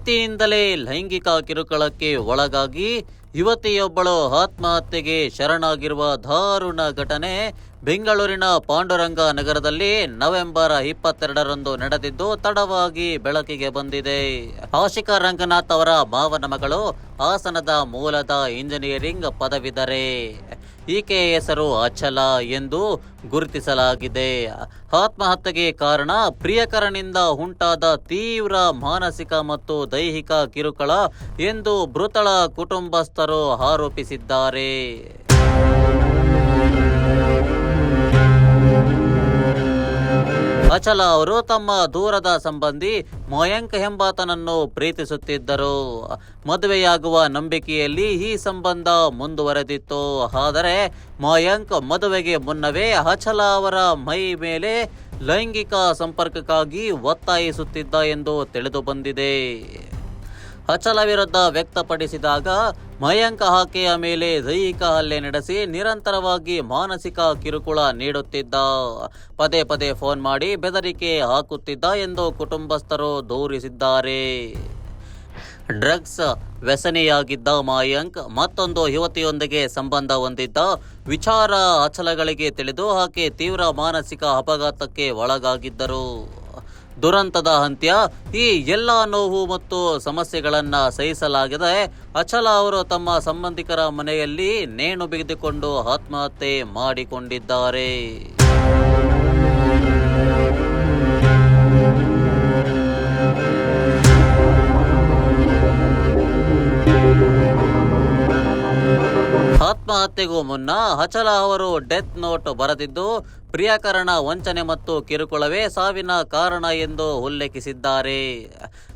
ಪತಿಯಿಂದಲೇ ಲೈಂಗಿಕ ಕಿರುಕುಳಕ್ಕೆ ಒಳಗಾಗಿ ಯುವತಿಯೊಬ್ಬಳು ಆತ್ಮಹತ್ಯೆಗೆ ಶರಣಾಗಿರುವ ದಾರುಣ ಘಟನೆ ಬೆಂಗಳೂರಿನ ಪಾಂಡುರಂಗ ನಗರದಲ್ಲಿ ನವೆಂಬರ್ 22ರಂದು ನಡೆದಿದ್ದು ತಡವಾಗಿ ಬೆಳಕಿಗೆ ಬಂದಿದೆ. ಆಶಿಕಾ ರಂಗನಾಥ್ ಅವರ ಮಾವನ ಮಗಳು ಹಾಸನದ ಮೂಲದ ಇಂಜಿನಿಯರಿಂಗ್ ಪದವೀಧರೆ. ಈಕೆಯ ಹೆಸರು ಅಚಲ ಎಂದು ಗುರುತಿಸಲಾಗಿದೆ. ಆತ್ಮಹತ್ಯೆಗೆ ಕಾರಣ ಪ್ರಿಯಕರನಿಂದ ಉಂಟಾದ ತೀವ್ರ ಮಾನಸಿಕ ಮತ್ತು ದೈಹಿಕ ಕಿರುಕುಳ ಎಂದು ಮೃತಳ ಕುಟುಂಬಸ್ಥರು ಆರೋಪಿಸಿದ್ದಾರೆ. ಅಚಲ ಅವರು ತಮ್ಮ ದೂರದ ಸಂಬಂಧಿ ಮಯಾಂಕ್ ಎಂಬಾತನನ್ನು ಪ್ರೀತಿಸುತ್ತಿದ್ದರು. ಮದುವೆಯಾಗುವ ನಂಬಿಕೆಯಲ್ಲಿ ಈ ಸಂಬಂಧ ಮುಂದುವರೆದಿತ್ತು. ಆದರೆ ಮಯಾಂಕ್ ಮದುವೆಗೆ ಮುನ್ನವೇ ಅಚಲ ಅವರ ಮೈ ಮೇಲೆ ಲೈಂಗಿಕ ಸಂಪರ್ಕಕ್ಕಾಗಿ ಒತ್ತಾಯಿಸುತ್ತಿದ್ದ ಎಂದು ತಿಳಿದು ಬಂದಿದೆ. ಅಚಲ ವಿರುದ್ಧ ವ್ಯಕ್ತಪಡಿಸಿದಾಗ ಮಯಾಂಕ್ ಆಕೆಯ ಮೇಲೆ ದೈಹಿಕ ಹಲ್ಲೆ ನಡೆಸಿ ನಿರಂತರವಾಗಿ ಮಾನಸಿಕ ಕಿರುಕುಳ ನೀಡುತ್ತಿದ್ದ, ಪದೇ ಪದೇ ಫೋನ್ ಮಾಡಿ ಬೆದರಿಕೆ ಹಾಕುತ್ತಿದ್ದ ಎಂದು ಕುಟುಂಬಸ್ಥರು ದೂರಿಸಿದ್ದಾರೆ. ಡ್ರಗ್ಸ್ ವ್ಯಸನಿಯಾಗಿದ್ದ ಮಯಾಂಕ್ ಮತ್ತೊಂದು ಯುವತಿಯೊಂದಿಗೆ ಸಂಬಂಧ ಹೊಂದಿದ್ದ ವಿಚಾರ ಅಚಲಗಳಿಗೆ ತಿಳಿದು ಆಕೆ ತೀವ್ರ ಮಾನಸಿಕ ಅಪಘಾತಕ್ಕೆ ಒಳಗಾಗಿದ್ದರು. ದುರಂತದ ಅಂತ್ಯ ಈ ಎಲ್ಲ ನೋವು ಮತ್ತು ಸಮಸ್ಯೆಗಳನ್ನು ಸಹಿಸಲಾಗದೆ ಅಚಲ ಅವರು ತಮ್ಮ ಸಂಬಂಧಿಕರ ಮನೆಯಲ್ಲಿ ನೇಣು ಬಿಗಿದುಕೊಂಡು ಆತ್ಮಹತ್ಯೆ ಮಾಡಿಕೊಂಡಿದ್ದಾರೆ. ಆತ್ಮಹತ್ಯೆಗೂ ಮುನ್ನ ಅಚಲ ಅವರು ಡೆತ್ ನೋಟ್ ಬರೆದಿದ್ದು ಪ್ರಿಯಕರನ ವಂಚನೆ ಮತ್ತು ಕಿರುಕುಳವೇ ಸಾವಿನ ಕಾರಣ ಎಂದು ಉಲ್ಲೇಖಿಸಿದ್ದಾರೆ.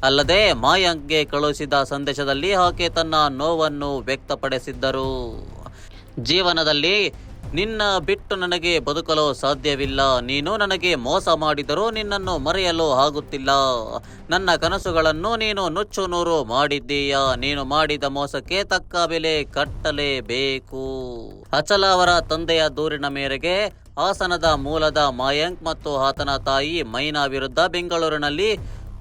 ಅಲ್ಲದೆ ಮಯಾಂಕ್ಗೆ ಕಳುಹಿಸಿದ ಸಂದೇಶದಲ್ಲಿ ಆಕೆ ತನ್ನ ನೋವನ್ನು ವ್ಯಕ್ತಪಡಿಸಿದ್ದರು. ಜೀವನದಲ್ಲಿ ನಿನ್ನ ಬಿಟ್ಟು ನನಗೆ ಬದುಕಲು ಸಾಧ್ಯವಿಲ್ಲ. ನೀನು ನನಗೆ ಮೋಸ ಮಾಡಿದರೂ ನಿನ್ನನ್ನು ಮರೆಯಲು ಆಗುತ್ತಿಲ್ಲ. ನನ್ನ ಕನಸುಗಳನ್ನು ನೀನು ನುಚ್ಚು ನೂರು ಮಾಡಿದ್ದೀಯ. ನೀನು ಮಾಡಿದ ಮೋಸಕ್ಕೆ ತಕ್ಕ ಬೆಲೆ ಕಟ್ಟಲೇಬೇಕು. ಅಚಲ ಅವರ ತಂದೆಯ ದೂರಿನ ಮೇರೆಗೆ ಹಾಸನದ ಮೂಲದ ಮಯಾಂಕ್ ಮತ್ತು ಆತನ ತಾಯಿ ಮೈನಾ ವಿರುದ್ಧ ಬೆಂಗಳೂರಿನಲ್ಲಿ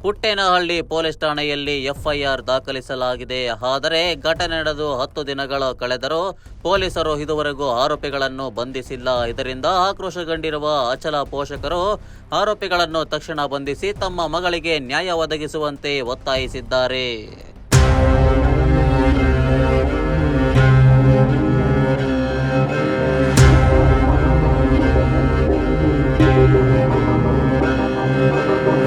ಪುಟ್ಟೇನಹಳ್ಳಿ ಪೊಲೀಸ್ ಠಾಣೆಯಲ್ಲಿ ಎಫ್ಐಆರ್ ದಾಖಲಿಸಲಾಗಿದೆ. ಆದರೆ ಘಟನೆ ನಡೆದು 10 ದಿನಗಳು ಕಳೆದರೂ ಪೊಲೀಸರು ಇದುವರೆಗೂ ಆರೋಪಿಗಳನ್ನು ಬಂಧಿಸಿಲ್ಲ. ಇದರಿಂದ ಆಕ್ರೋಶಗೊಂಡಿರುವ ಅಚಲ ಪೋಷಕರು ಆರೋಪಿಗಳನ್ನು ತಕ್ಷಣ ಬಂಧಿಸಿ ತಮ್ಮ ಮಗಳಿಗೆ ನ್ಯಾಯ ಒದಗಿಸುವಂತೆ ಒತ್ತಾಯಿಸಿದ್ದಾರೆ.